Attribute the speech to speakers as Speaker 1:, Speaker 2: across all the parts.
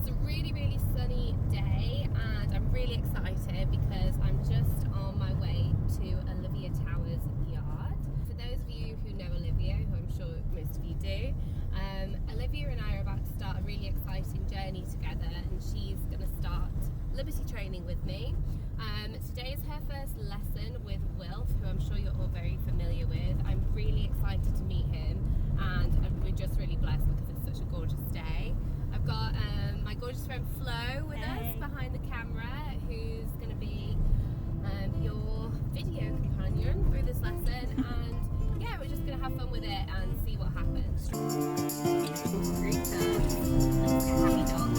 Speaker 1: It's a really, really sunny day and I'm really excited because I'm just on my way to Olivia Tower's yard. For those of you who know Olivia, who I'm sure most of you do, Olivia and I are about to start a really exciting journey together, and she's going to start Liberty training with me. Today is her first lesson with Wilf, who I'm sure you're all very familiar with. I'm really excited to meet him, and we're just really blessed because it's such a gorgeous day. I've got my gorgeous friend Flo with us behind the camera, who's going to be your video companion through this lesson, and yeah, we're just going to have fun with it and see what happens. Happy dog.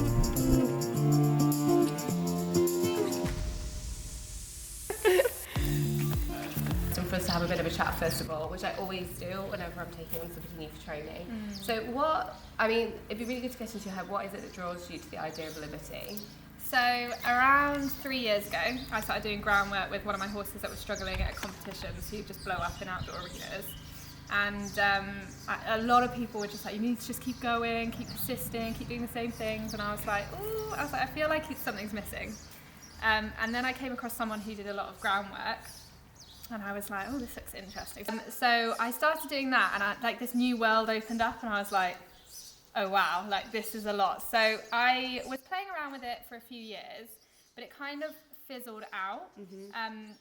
Speaker 1: For us to have a bit of a chat first of all, which I always do whenever I'm taking on somebody new for training. So it'd be really good to get into your head, what is it that draws you to the idea of Liberty?
Speaker 2: So around 3 years ago, I started doing groundwork with one of my horses that was struggling at competitions who just blow up in outdoor arenas. And a lot of people were just like, you need to just keep going, keep persisting, keep doing the same things. And I was like, I feel like something's missing. And then I came across someone who did a lot of groundwork. And I was like, this looks interesting. So I started doing that, and this new world opened up, and I was like, oh wow, this is a lot. So I was playing around with it for a few years, but it kind of fizzled out.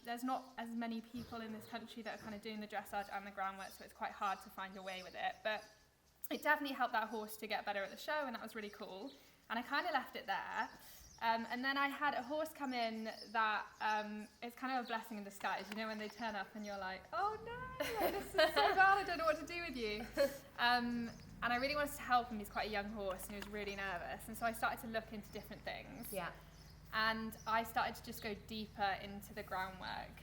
Speaker 2: There's not as many people in this country that are kind of doing the dressage and the groundwork, so it's quite hard to find your way with it. But it definitely helped that horse to get better at the show, and that was really cool. And I kind of left it there. And then I had a horse come in that is kind of a blessing in disguise. You know, when they turn up and you're like, oh no, this is so bad, I don't know what to do with you. And I really wanted to help him. He's quite a young horse and he was really nervous. And so I started to look into different things. Yeah. And I started to just go deeper into the groundwork.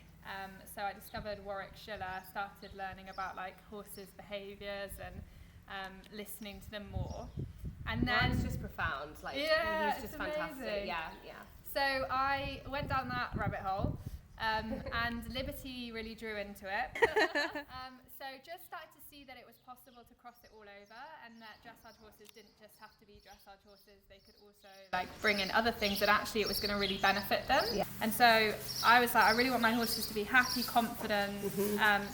Speaker 2: So I discovered Schiller, started learning about horses' behaviours and listening to them more. And then
Speaker 1: it's just profound. He's just fantastic.
Speaker 2: Amazing.
Speaker 1: Yeah.
Speaker 2: So I went down that rabbit hole, and Liberty really drew into it. So just started to see that it was possible to cross it all over, and that dressage horses didn't just have to be dressage horses; they could also bring in other things that actually it was going to really benefit them. Yeah. And so I was like, I really want my horses to be happy, confident,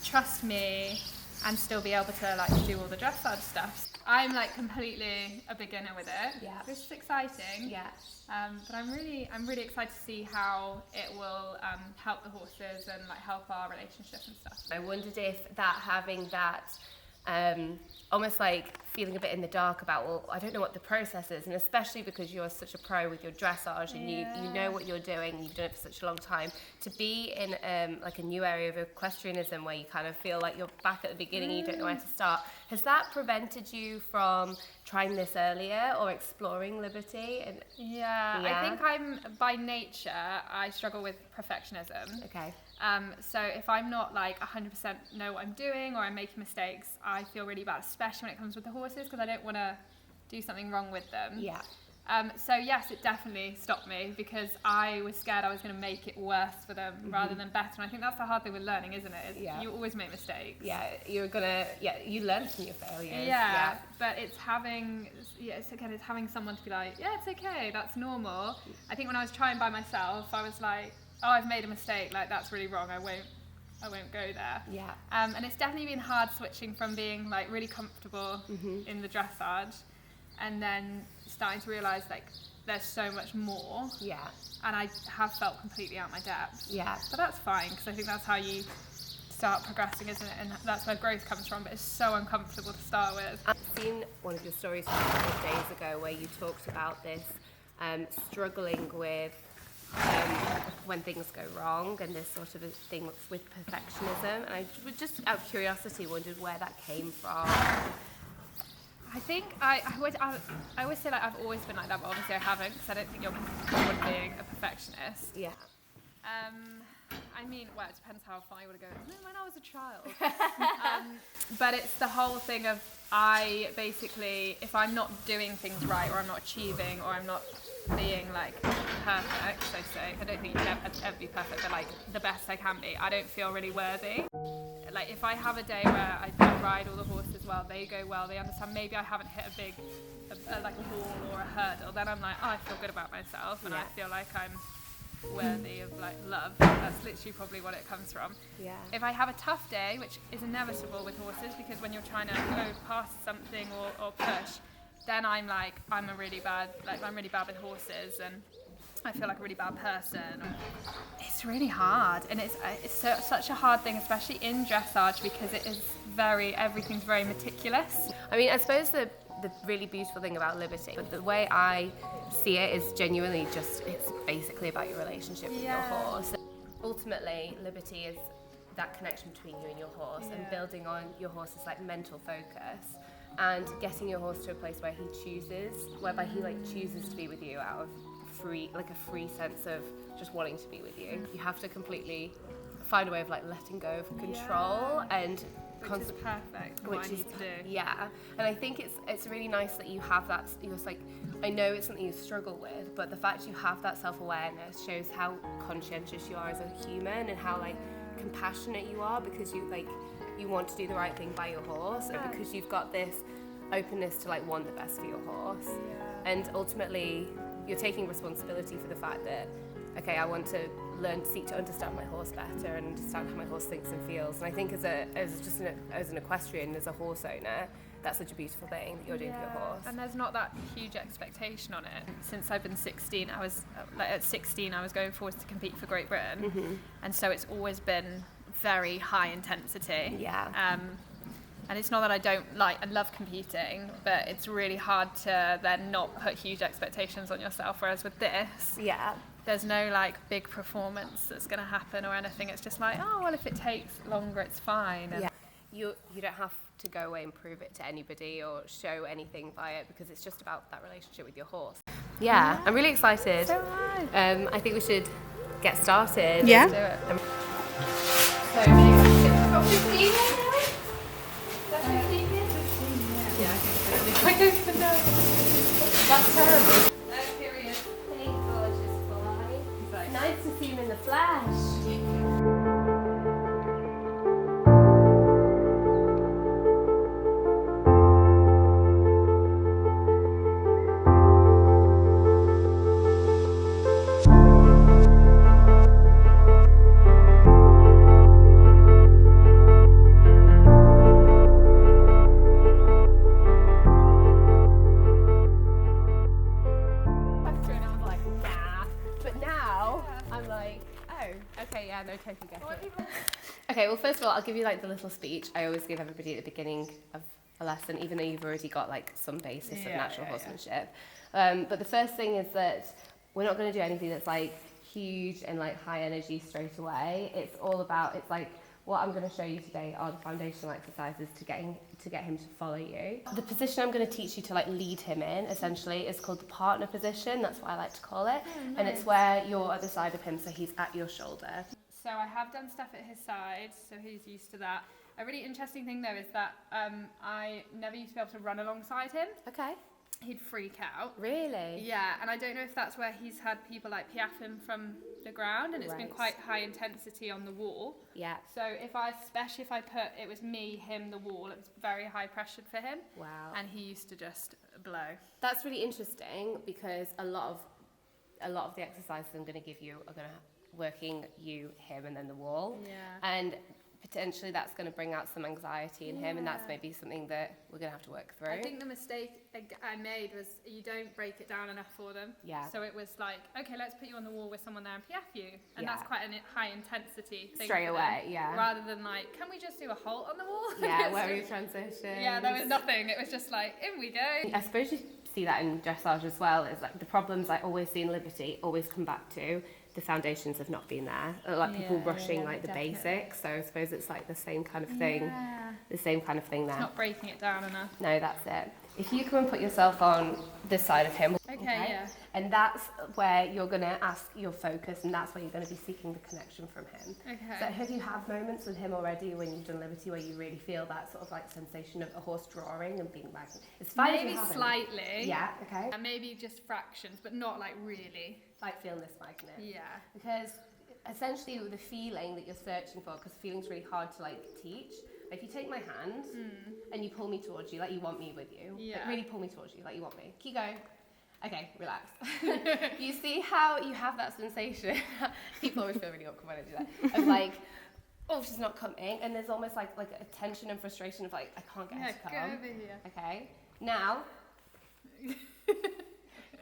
Speaker 2: trust me, and still be able to do all the dressage stuff. I'm completely a beginner with it. Yeah. This is exciting. Yeah. But I'm really excited to see how it will help the horses and help our relationship and stuff.
Speaker 1: I wondered if having that almost feeling a bit in the dark about, I don't know what the process is, and especially because you're such a pro with your dressage and you know what you're doing, you've done it for such a long time, to be in a new area of equestrianism where you kind of feel like you're back at the beginning and you don't know where to start. Has that prevented you from trying this earlier or exploring Liberty?
Speaker 2: I think by nature, I struggle with perfectionism.
Speaker 1: Okay.
Speaker 2: So if I'm not 100% know what I'm doing or I'm making mistakes, I feel really bad, especially when it comes with the horses, because I don't want to do something wrong with them. Yeah. So yes, it definitely stopped me because I was scared I was going to make it worse for them rather than better. And I think that's the hard thing with learning, isn't it? You always make mistakes. Yeah, you learn from your failures. Yeah. But it's having someone to be like, yeah, it's okay, that's normal. I think when I was trying by myself, I was like, I've made a mistake, that's really wrong, I won't go there. Yeah. And it's definitely been hard switching from being really comfortable in the dressage and then starting to realise there's so much more. Yeah. And I have felt completely out my depth. Yeah. But that's fine, because I think that's how you start progressing, isn't it? And that's where growth comes from, but it's so uncomfortable to start with.
Speaker 1: I've seen one of your stories from a couple of days ago where you talked about this struggling with when things go wrong and this sort of a thing with perfectionism, and I just out of curiosity wondered where that came from.
Speaker 2: I think I always say I've always been like that, but obviously I haven't, because I don't think you're born being a perfectionist. Yeah. It depends how far you want to go. When I was a child. But it's the whole thing of if I'm not doing things right, or I'm not achieving, or I'm not being perfect, so to say. I don't think you can ever be perfect, but the best I can be. I don't feel really worthy. If I have a day where I don't ride all the horses well, they go well, they understand maybe I haven't hit a big, like a wall or a hurdle, then I'm like, oh, I feel good about myself, and I feel like I'm worthy of like love. That's literally probably what it comes from.
Speaker 1: Yeah.
Speaker 2: If I have a tough day, which is inevitable with horses, because when you're trying to go past something or push, then I'm really bad with horses, and I feel like a really bad person. It's really hard, and it's such a hard thing, especially in dressage, because everything's very meticulous.
Speaker 1: I mean, I suppose the really beautiful thing about Liberty, but the way I see it is genuinely it's basically about your relationship with your horse. Ultimately, Liberty is that connection between you and your horse, and building on your horse's like mental focus, and getting your horse to a place where whereby he chooses to be with you out of a free sense of just wanting to be with you. You have to completely find a way of like letting go of control and
Speaker 2: which is perfect for what I need to do.
Speaker 1: Yeah, and I think it's really nice that you have that. You're like, I know it's something you struggle with, but the fact you have that self-awareness shows how conscientious you are as a human, and how like compassionate you are, because you want to do the right thing by your horse, and because you've got this openness to like want the best for your horse, and ultimately you're taking responsibility for the fact that, okay, I want to seek to understand my horse better and understand how my horse thinks and feels. And I think as an equestrian, as a horse owner, that's such a beautiful thing that you're doing for your horse.
Speaker 2: And there's not that huge expectation on it. Since I've been 16, at 16 I was going forward to compete for Great Britain, and so it's always been very high intensity. And it's not that I love competing, but it's really hard to then not put huge expectations on yourself. Whereas with this, there's no like big performance that's going to happen or anything. It's just like, oh, well, if it takes longer, it's fine. And
Speaker 1: you don't have to go away and prove it to anybody or show anything by it, because it's just about that relationship with your horse. Yeah, I'm really excited.
Speaker 2: So am
Speaker 1: I think we should get started.
Speaker 2: Let's do it.
Speaker 1: So maybe I've got 15 minutes. I go for no. That's terrible. No, period. Hey, gorgeous boy. Nice to see him in the flesh. Okay, well, first of all, I'll give you like the little speech I always give everybody at the beginning of a lesson, even though you've already got like some basis of natural horsemanship. But the first thing is that we're not going to do anything that's like huge and like high energy straight away. It's like what I'm going to show you today are the foundational exercises to get him to follow you. The position I'm going to teach you to like lead him in, essentially, is called the partner position. That's what I like to call it. Oh, nice. And it's where you're at the side of him, so he's at your shoulder.
Speaker 2: So I have done stuff at his side, so he's used to that. A really interesting thing though is that I never used to be able to run alongside him.
Speaker 1: Okay.
Speaker 2: He'd freak out.
Speaker 1: Really?
Speaker 2: Yeah, and I don't know if that's where he's had people like piaffe him from the ground, and it's been quite high intensity on the wall.
Speaker 1: Yeah.
Speaker 2: So especially if I put, it was me, him, the wall, it was very high pressured for him.
Speaker 1: Wow.
Speaker 2: And he used to just blow.
Speaker 1: That's really interesting, because a lot of the exercises I'm going to give you are going to working you, him, and then the wall.
Speaker 2: Yeah.
Speaker 1: And potentially that's going to bring out some anxiety in him, and that's maybe something that we're going to have to work through.
Speaker 2: I think the mistake I made was you don't break it down enough for them.
Speaker 1: Yeah.
Speaker 2: So it was like, okay, let's put you on the wall with someone there and piaffe you. And that's quite a high intensity thing.
Speaker 1: Straight away, yeah.
Speaker 2: Rather than like, can we just do a halt on the wall?
Speaker 1: Yeah, where we transition.
Speaker 2: Yeah, there was nothing. It was just like, in we go.
Speaker 1: I suppose you see that in dressage as well, is like the problems I always see in Liberty always come back to the foundations have not been there. Like people rushing like the basics. So I suppose it's like the same kind of thing.
Speaker 2: Yeah.
Speaker 1: The same kind of thing there.
Speaker 2: It's not breaking it down enough.
Speaker 1: No, that's it. If you come and put yourself on this side of him.
Speaker 2: Okay, yeah.
Speaker 1: And that's where you're going to ask your focus, and that's where you're going to be seeking the connection from him.
Speaker 2: Okay.
Speaker 1: So have you had moments with him already when you've done Liberty where you really feel that sort of like sensation of a horse drawing and being like, it's fine
Speaker 2: maybe
Speaker 1: if you haven't.
Speaker 2: Slightly.
Speaker 1: Yeah, okay.
Speaker 2: And maybe just fractions, but not like really.
Speaker 1: Like feeling this magnet.
Speaker 2: Yeah.
Speaker 1: Because essentially the feeling that you're searching for, because feeling's really hard to like teach, If you take my hand and you pull me towards you, like you want me with you, but really pull me towards you, like you want me. Keep going. Okay, relax. You see how you have that sensation? People always feel really awkward when I do that. Of like, oh, she's not coming, and there's almost like a tension and frustration of like, I can't get her to come.
Speaker 2: Go over here.
Speaker 1: Okay, now.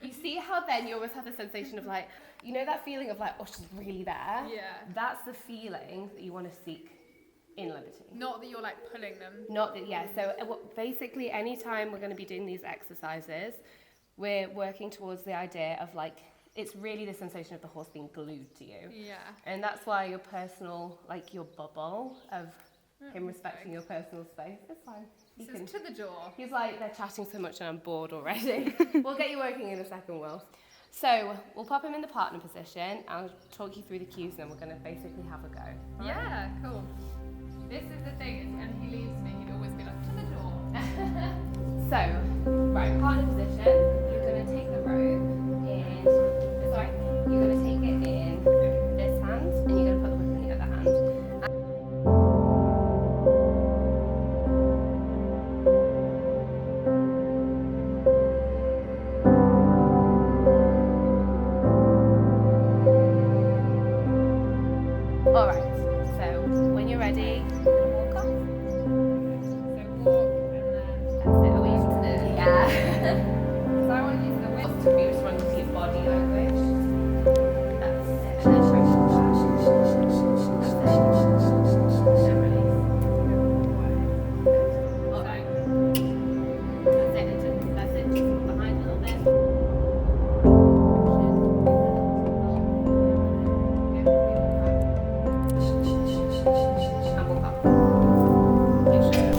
Speaker 1: You see how then you always have the sensation of like, you know that feeling of like, oh, she's really there?
Speaker 2: Yeah.
Speaker 1: That's the feeling that you want to seek in Liberty.
Speaker 2: Not that you're like pulling them.
Speaker 1: Not that, yeah. So basically anytime we're going to be doing these exercises, we're working towards the idea of like, it's really the sensation of the horse being glued to you.
Speaker 2: Yeah.
Speaker 1: And that's why your personal, like your bubble of him respecting your personal space, it's fine.
Speaker 2: This is to the jaw.
Speaker 1: He's like, they're chatting so much and I'm bored already. We'll get you working in a second, Wilf. So we'll pop him in the partner position. I'll talk you through the cues and then we're going to basically have a go. All
Speaker 2: Yeah,
Speaker 1: right?
Speaker 2: cool. This is the thing, and he leaves me, he'd always be like, to the jaw.
Speaker 1: So, right, partner position. You're going to take the rope in, sorry, you're going to take it in this hand and you're going to put the whip in the other hand. All right, so when you're ready, walk off.
Speaker 2: So walk, and then...
Speaker 1: That's it, are we used to the, yeah.
Speaker 2: So I want to use the whip.
Speaker 1: To be responding to his body language. That's it. And then release. Alright. That's it, just look behind a little bit. And walk up. Make sure.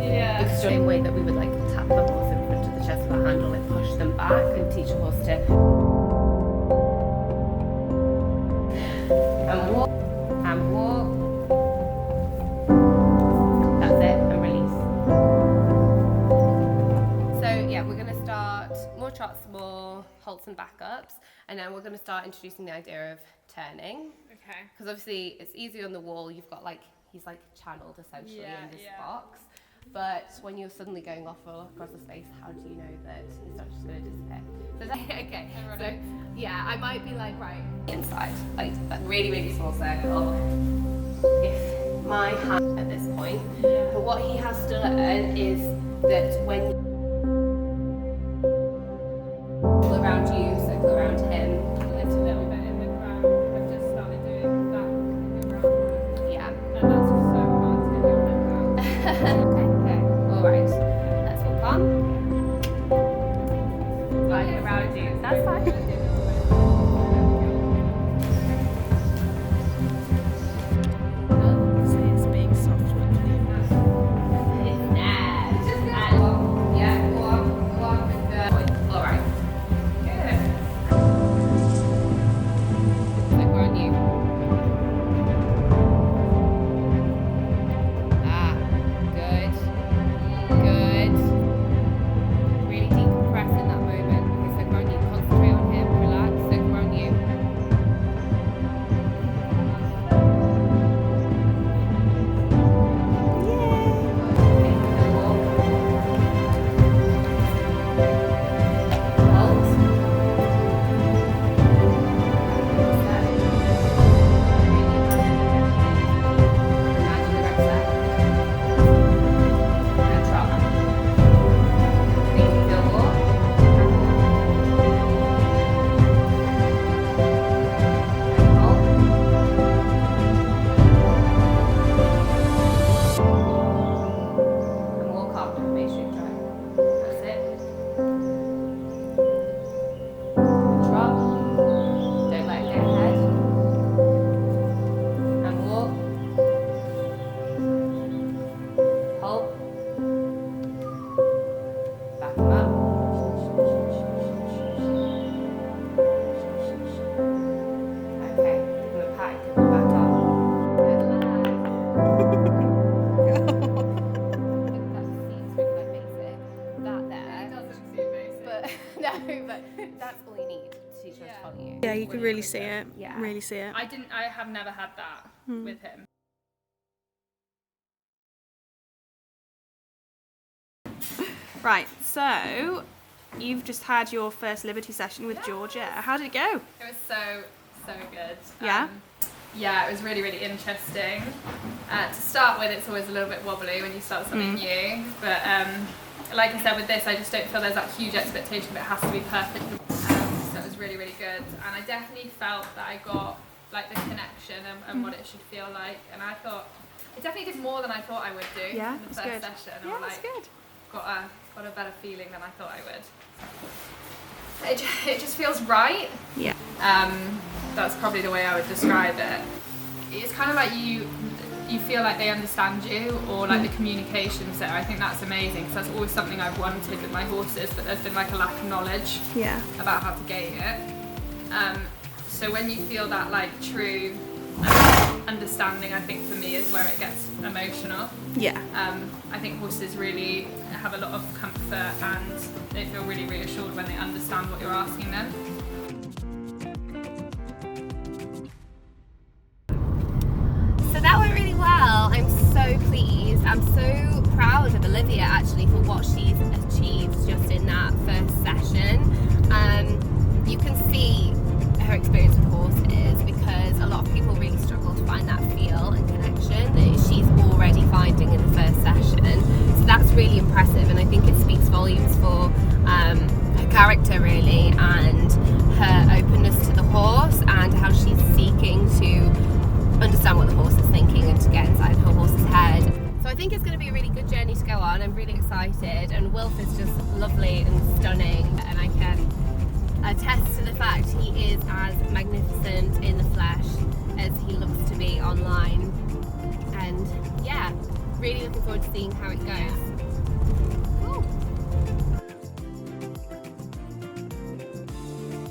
Speaker 2: Yeah.
Speaker 1: It's the same way that we would like tap the horse in front of the chest with a handle, like push them back and teach a horse to and walk and walk. That's it, and release. So yeah, we're gonna start more trots, more halts and backups, and then we're gonna start introducing the idea of turning.
Speaker 2: Okay.
Speaker 1: Because obviously it's easy on the wall, you've got like, he's like channeled essentially in this box. But when you're suddenly going off all across the space, how do you know that it's not just going to disappear? So okay, so yeah, I might be like, right, inside, like that really, really small circle. If my hand at this point, but what he has to learn is that when you around you, circle around him.
Speaker 2: Lift a little bit in the ground. I've just started doing that in the ground.
Speaker 1: Yeah.
Speaker 2: And that's just so hard to get your head down.
Speaker 1: Okay, all right. Let's walk on. Right around you. That's fine.
Speaker 3: It's being soft but clean.
Speaker 1: All right. Good. Look on you. Good. Good. Really deep breath in that moment. Okay, so on you. Concentrate on him. Relax. So on you. Okay, good walk. Hold. Imagine the rucksack. And trot. Think you feel walk. And hold. And walk up. Make sure you try. That's it. Drop. Don't let it go ahead. And walk. Hold. Back him up. Okay, give him a pat and give him back on. Good lad. That seems really quite basic. That there.
Speaker 2: It doesn't seem basic.
Speaker 1: But no, but that's all you need to he's trying to follow you.
Speaker 4: Yeah, you can really see it.
Speaker 1: Yeah.
Speaker 4: Really see it.
Speaker 2: I have never had that with him.
Speaker 4: Right, so you've just had your first Liberty session with Georgia. How did it go?
Speaker 2: It was so good.
Speaker 4: Yeah?
Speaker 2: Yeah, it was really, really interesting. To start with, it's always a little bit wobbly when you start something new, but like I said, with this, I just don't feel there's that huge expectation that it has to be perfect. So it was really, really good, and I definitely felt that I got like the connection and what it should feel like, and I thought it definitely did more than I thought I would do
Speaker 4: Yeah,
Speaker 2: in the
Speaker 4: that's
Speaker 2: first
Speaker 4: good.
Speaker 2: session.
Speaker 4: Yeah,
Speaker 2: Or,
Speaker 4: that's
Speaker 2: like,
Speaker 4: good.
Speaker 2: Got a better feeling than I thought I would. It just feels right.
Speaker 4: Yeah.
Speaker 2: That's probably the way I would describe it. It's kind of like you feel like they understand you, or like the communication's there. I think that's amazing, because that's always something I've wanted with my horses, but there's been like a lack of knowledge about how to gain it. So when you feel that like true understanding, I think for me is where it gets emotional.
Speaker 4: Yeah.
Speaker 2: I think horses really have a lot of comfort, and they feel really reassured when they understand what you're asking them.
Speaker 1: So that went really well. I'm so pleased. I'm so proud of Olivia actually for what she's achieved just in that first session. You can see her experience with horses, because a lot of people really struggle to find that feel and connection that she's already finding in the first session. So that's really impressive, and I think it speaks volumes for her character really, and her openness to the horse, and how she's seeking to understand what the horse is thinking and to get inside her horse's head. So I think it's going to be a really good journey to go on. I'm really excited, and Wilf is just lovely and stunning, and I can attest to the fact he is as magnificent in the flesh as he looks to be online. And yeah, really looking forward to seeing how it goes.